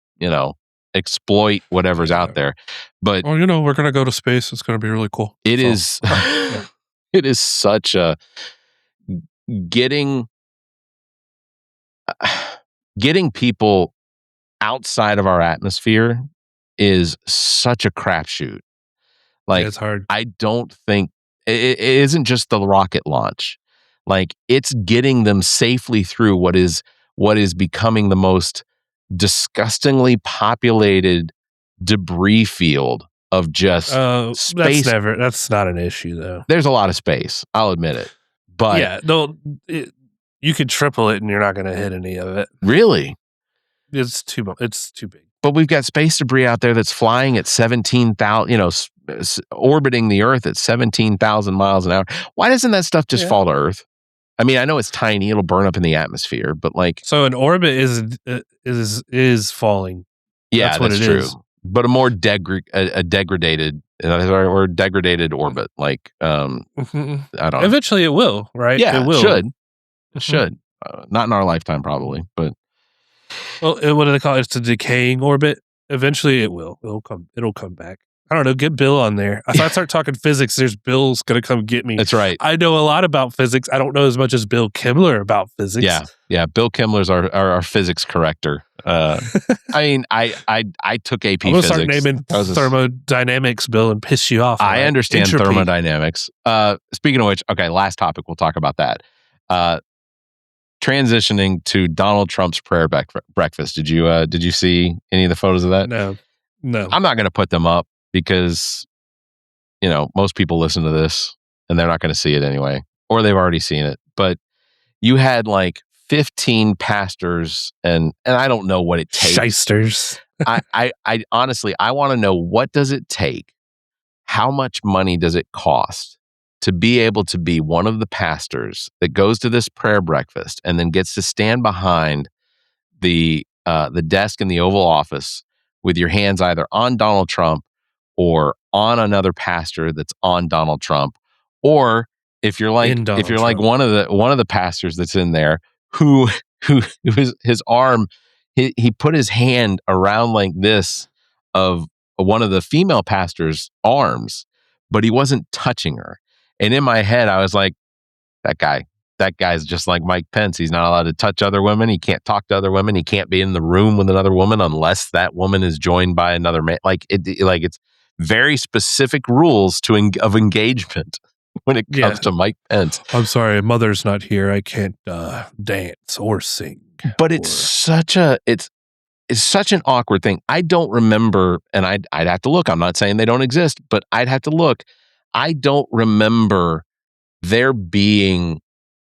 exploit whatever's out there. But we're going to go to space. It's going to be really cool. It is such a getting people outside of our atmosphere is such a crapshoot. Like, it's hard. I don't think it isn't just the rocket launch. Like, it's getting them safely through what is becoming the most disgustingly populated debris field of just space. That's not an issue though. There's a lot of space. I'll admit it. But you could triple it and you're not going to hit any of it. Really? It's too big. But we've got space debris out there that's flying at 17,000, orbiting the Earth at 17,000 miles an hour. Why doesn't that stuff just fall to Earth? I mean, I know it's tiny; it'll burn up in the atmosphere. But so an orbit is falling. Yeah, that's true. Is. But a more degraded or degraded orbit. I don't know. Eventually, it will. Right? Yeah, it will. It should. Not in our lifetime, probably. But what do they call it? It's a decaying orbit. Eventually, it will. It'll come back. I don't know. Get Bill on there. If I start talking physics, there's Bill's going to come get me. That's right. I know a lot about physics. I don't know as much as Bill Kimmler about physics. Yeah. Bill Kimmler's our physics corrector. I mean, I took AP I'm gonna physics. start naming thermodynamics, Bill, and piss you off. I understand Entropy. thermodynamics. Speaking of which, okay, last topic. We'll talk about that. Transitioning to Donald Trump's prayer breakfast. Did you see any of the photos of that? No. I'm not going to put them up because, most people listen to this and they're not going to see it anyway, or they've already seen it. But you had like 15 pastors and I don't know what it takes. Shysters. I honestly, I want to know, what does it take? How much money does it cost to be able to be one of the pastors that goes to this prayer breakfast and then gets to stand behind the desk in the Oval Office with your hands either on Donald Trump or on another pastor that's on Donald Trump, or if you're like one of the pastors that's in there who his arm, he put his hand around like this of one of the female pastor's arms, but he wasn't touching her. And in my head, I was like, that guy's just like Mike Pence. He's not allowed to touch other women. He can't talk to other women. He can't be in the room with another woman unless that woman is joined by another man. It's very specific rules of engagement when it comes to Mike Pence. I'm sorry, mother's not here. I can't dance or sing. But it's it's such an awkward thing. I don't remember, and I'd have to look. I'm not saying they don't exist, but I'd have to look. I don't remember there being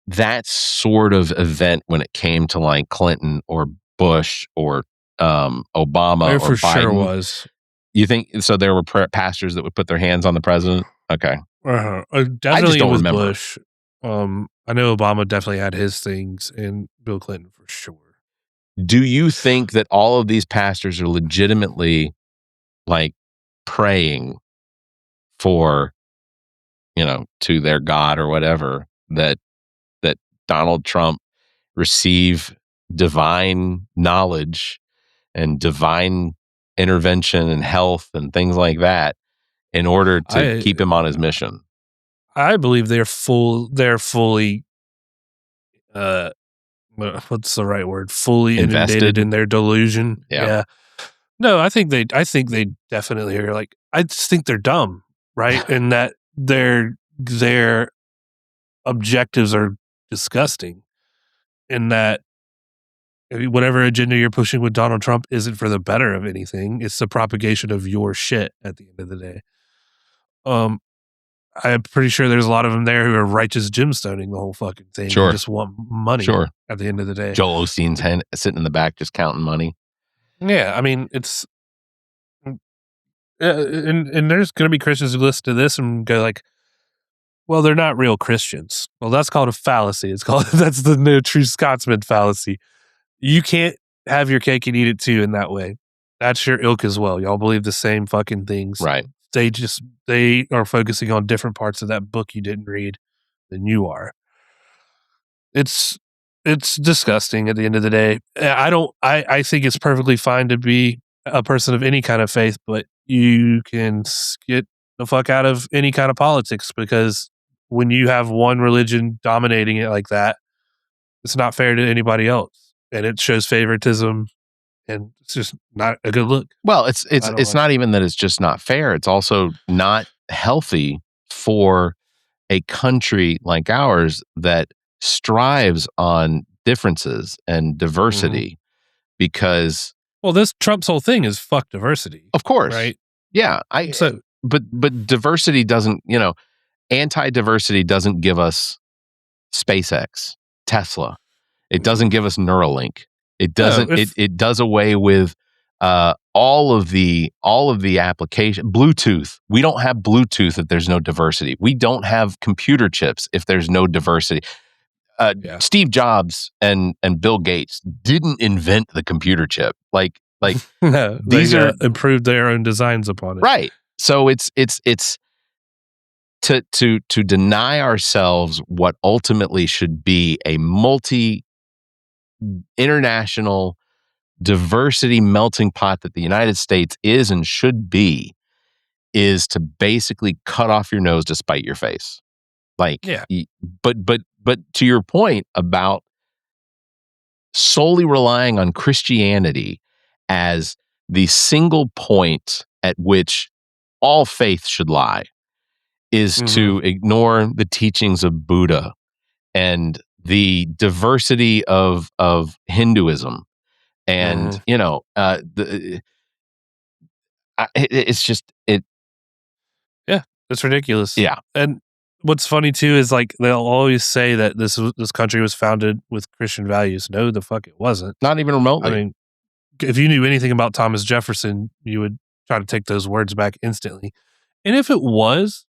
that sort of event when it came to like Clinton or Bush or Obama There or for Biden. sure was. You think so? There were pastors that would put their hands on the president. Okay, Definitely don't it was remember. Bush. I know Obama definitely had his things, and Bill Clinton for sure. Do you think that all of these pastors are legitimately like praying for, to their God or whatever, that Donald Trump receive divine knowledge and divine intervention and health and things like that in order to keep him on his mission? I believe they're fully what's the right word? Fully inundated in their delusion. Yeah. No, I think they definitely are. Like, I just think they're dumb, right? And that their objectives are disgusting. And that whatever agenda you're pushing with Donald Trump isn't for the better of anything. It's the propagation of your shit at the end of the day. I'm pretty sure there's a lot of them there who are righteous gemstoning the whole fucking thing. Sure. They just want money. Sure. At the end of the day. Joel Osteen's sitting in the back just counting money. Yeah, I mean, it's and there's going to be Christians who listen to this and go like, well, they're not real Christians. Well, that's called a fallacy. That's the no true Scotsman fallacy. You can't have your cake and eat it too in that way. That's your ilk as well. Y'all believe the same fucking things. Right. They are focusing on different parts of that book you didn't read than you are. It's disgusting at the end of the day. I think it's perfectly fine to be a person of any kind of faith, but you can get the fuck out of any kind of politics, because when you have one religion dominating it like that, it's not fair to anybody else, and it shows favoritism, and it's just not a good look. Well, it's not even that it's just not fair. It's also not healthy for a country like ours that strives on differences and diversity, because this Trump's whole thing is fuck diversity. Of course. Right? Yeah. But diversity doesn't, anti-diversity doesn't give us SpaceX, Tesla. It doesn't give us Neuralink. It doesn't. It does away with all of the application. Bluetooth. We don't have Bluetooth if there's no diversity. We don't have computer chips if there's no diversity. Steve Jobs and Bill Gates didn't invent the computer chip. Like these are improved their own designs upon it. Right. So it's to deny ourselves what ultimately should be a international diversity melting pot that the United States is and should be, is to basically cut off your nose to spite your face. But to your point about solely relying on Christianity as the single point at which all faith should lie is to ignore the teachings of Buddha and the diversity of Hinduism. And, it's just, it's ridiculous. Yeah. And what's funny too is like they'll always say that this country was founded with Christian values. No, the fuck it wasn't. Not even remotely. I mean, if you knew anything about Thomas Jefferson, you would try to take those words back instantly. And if it was,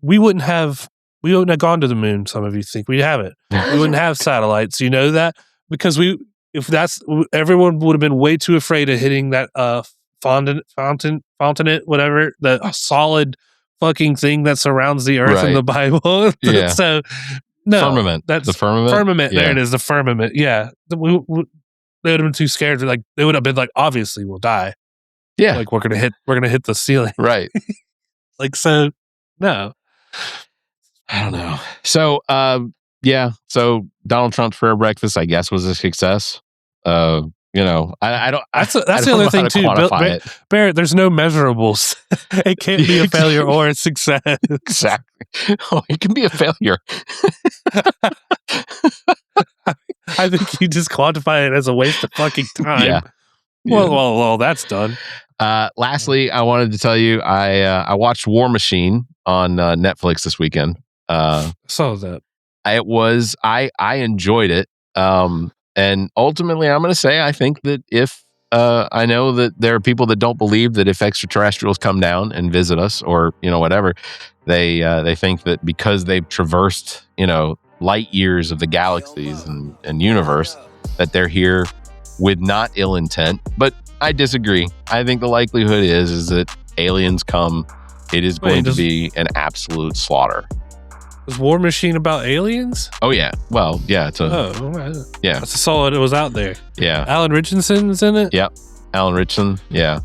we wouldn't have gone to the moon. Some of you think we haven't. We wouldn't have satellites. You know that? Because everyone would have been way too afraid of hitting that fontanette, whatever, the solid fucking thing that surrounds the earth in the Bible. Yeah. So no, firmament. That's the firmament. Firmament. Yeah. There it is. The firmament. Yeah. They would have been too scared. They would have been like, obviously we'll die. Yeah. Like we're gonna hit the ceiling. Right. So no. I don't know. So so Donald Trump's prayer breakfast, I guess, was a success. I don't. That's the other thing too. Barrett, there's no measurables. It can't be a failure or a success. Exactly. Oh, it can be a failure. I think you just quantify it as a waste of fucking time. Yeah. Well, that's done. Lastly, I wanted to tell you I watched War Machine on Netflix this weekend. Saw that. I enjoyed it. And ultimately, I'm going to say I think that if I know that there are people that don't believe that if extraterrestrials come down and visit us, or whatever, they think that because they've traversed light years of the galaxies and universe, that they're here with not ill intent. But I disagree. I think the likelihood is that aliens come. It is going to be an absolute slaughter. Is War Machine about aliens? Oh yeah. Well, yeah. It's I saw it was out there. Yeah. Alan Richardson's in it. Yep. Alan Richardson. Yeah.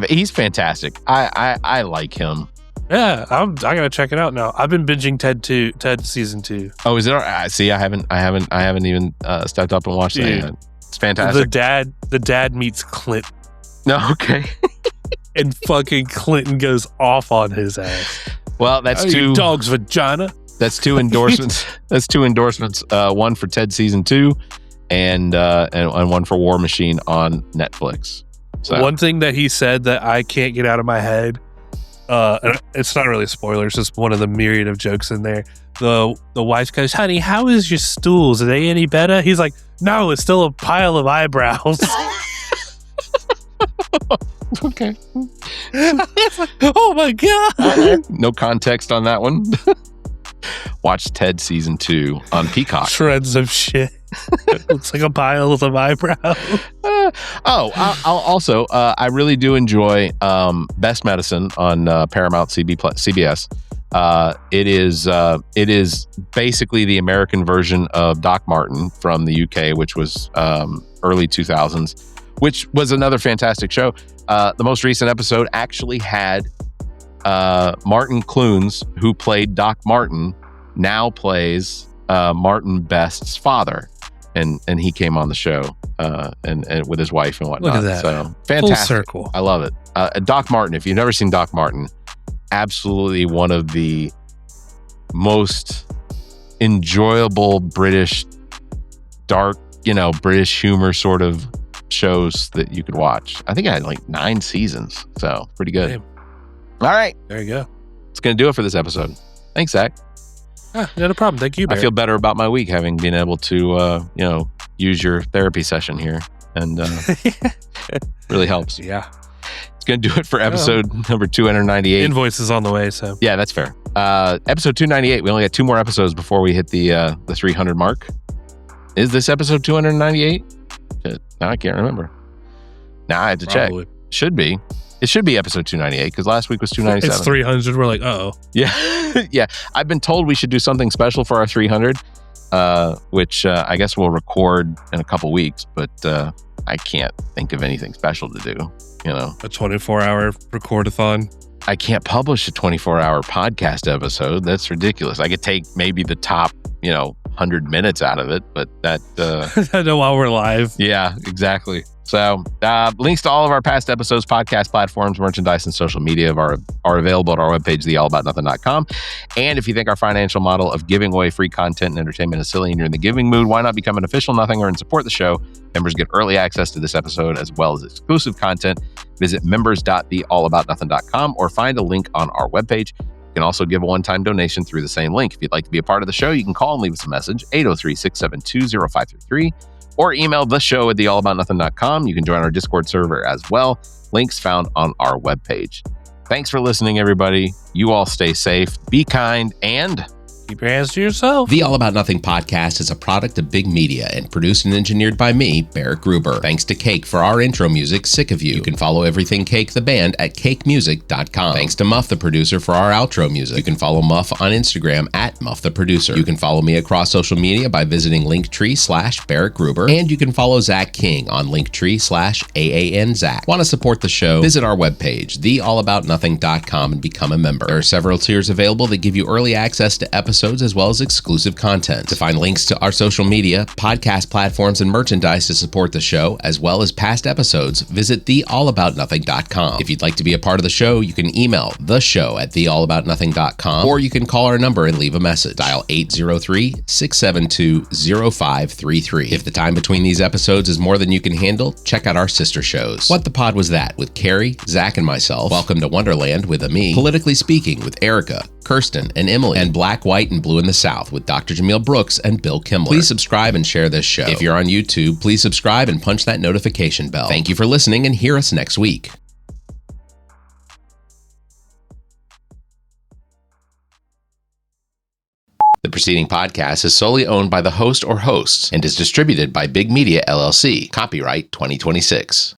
He's fantastic. I like him. Yeah, I gotta check it out now. I've been binging Ted season 2. Oh, is it? See, I haven't even stepped up and watched that yet. It's fantastic. The dad meets Clint. No, okay. And fucking Clinton goes off on his ass. Well, that's two your dog's vagina. That's two endorsements. That's two endorsements. One for Ted season 2, and one for War Machine on Netflix. So. One thing that he said that I can't get out of my head. And it's not really a spoiler, it's just one of the myriad of jokes in there. The wife goes, "Honey, how is your stools? Are they any better?" He's like, "No, it's still a pile of eyebrows." Okay. Oh my god. No context on that one. Watch Ted season 2 on Peacock. Shreds of shit. Looks like a pile of eyebrows. I'll also I really do enjoy Best Medicine on Paramount CBS. It is basically the American version of Doc Martin from the UK, which was early 2000s, which was another fantastic show. The most recent episode actually had Martin Clunes, who played Doc Martin, now plays Martin Best's father. And he came on the show and with his wife and whatnot. Look at that. So fantastic. Full circle. I love it. Doc Martin, if you've never seen Doc Martin, absolutely one of the most enjoyable British, dark, British humor sort of shows that you could watch. I think I had like 9 seasons. So pretty good. Damn. All right. There you go. It's going to do it for this episode. Thanks, Zach. Not a problem. Thank you, Barrett. I feel better about my week having been able to, use your therapy session here, and really helps. Yeah, it's going to do it for episode number 298. Invoices on the way, so yeah, that's fair. Episode 298. We only got 2 more episodes before we hit the 300 mark. Is this episode 298? Now I can't remember. Now I have to check. Should be. It should be episode 298 because last week was 297. It's 300. We're like, yeah, yeah. I've been told we should do something special for our 300, which I guess we'll record in a couple weeks. But I can't think of anything special to do. A 24-hour record-a-thon. I can't publish a 24-hour podcast episode. That's ridiculous. I could take maybe the top, 100 minutes out of it, but that. I know while we're live. Yeah, exactly. So links to all of our past episodes, podcast platforms, merchandise, and social media are available at our webpage, theallaboutnothing.com. And if you think our financial model of giving away free content and entertainment is silly and you're in the giving mood, why not become an official Nothinger and support the show? Members get early access to this episode as well as exclusive content. Visit members.theallaboutnothing.com or find a link on our webpage. You can also give a one-time donation through the same link. If you'd like to be a part of the show, you can call and leave us a message, 803-672-0533. Or email the show at theallaboutnothing.com. You can join our Discord server as well. Links found on our webpage. Thanks for listening, everybody. You all stay safe, be kind, and keep your hands to yourself. The All About Nothing podcast is a product of Big Media and produced and engineered by me, Barrett Gruber. Thanks to Cake for our intro music, Sick of You. You can follow Everything Cake, the band, at cakemusic.com. Thanks to Muff, the producer, for our outro music. You can follow Muff on Instagram at Muff the Producer. You can follow me across social media by visiting Linktree/Barrett Gruber. And you can follow Zach King on Linktree/AAN Zach. Want to support the show? Visit our webpage, theallaboutnothing.com, and become a member. There are several tiers available that give you early access to episodes episodes as well as exclusive content. To find links to our social media, podcast platforms, and merchandise to support the show, as well as past episodes, visit theallaboutnothing.com. If you'd like to be a part of the show, you can email theshow@theallaboutnothing.com, or you can call our number and leave a message. Dial 803-672-0533. If the time between these episodes is more than you can handle, check out our sister shows. What the Pod Was That with Carrie, Zach, and myself. Welcome to Wonderland with Ami. Politically Speaking with Erica, Kirsten, and Emily. And Black, White, and Blue in the South with Dr. Jameel Brooks and Bill Kimmler. Please subscribe and share this show. If you're on YouTube, please subscribe and punch that notification bell. Thank you for listening, and hear us next week. The preceding podcast is solely owned by the host or hosts and is distributed by Big Media LLC. Copyright 2026.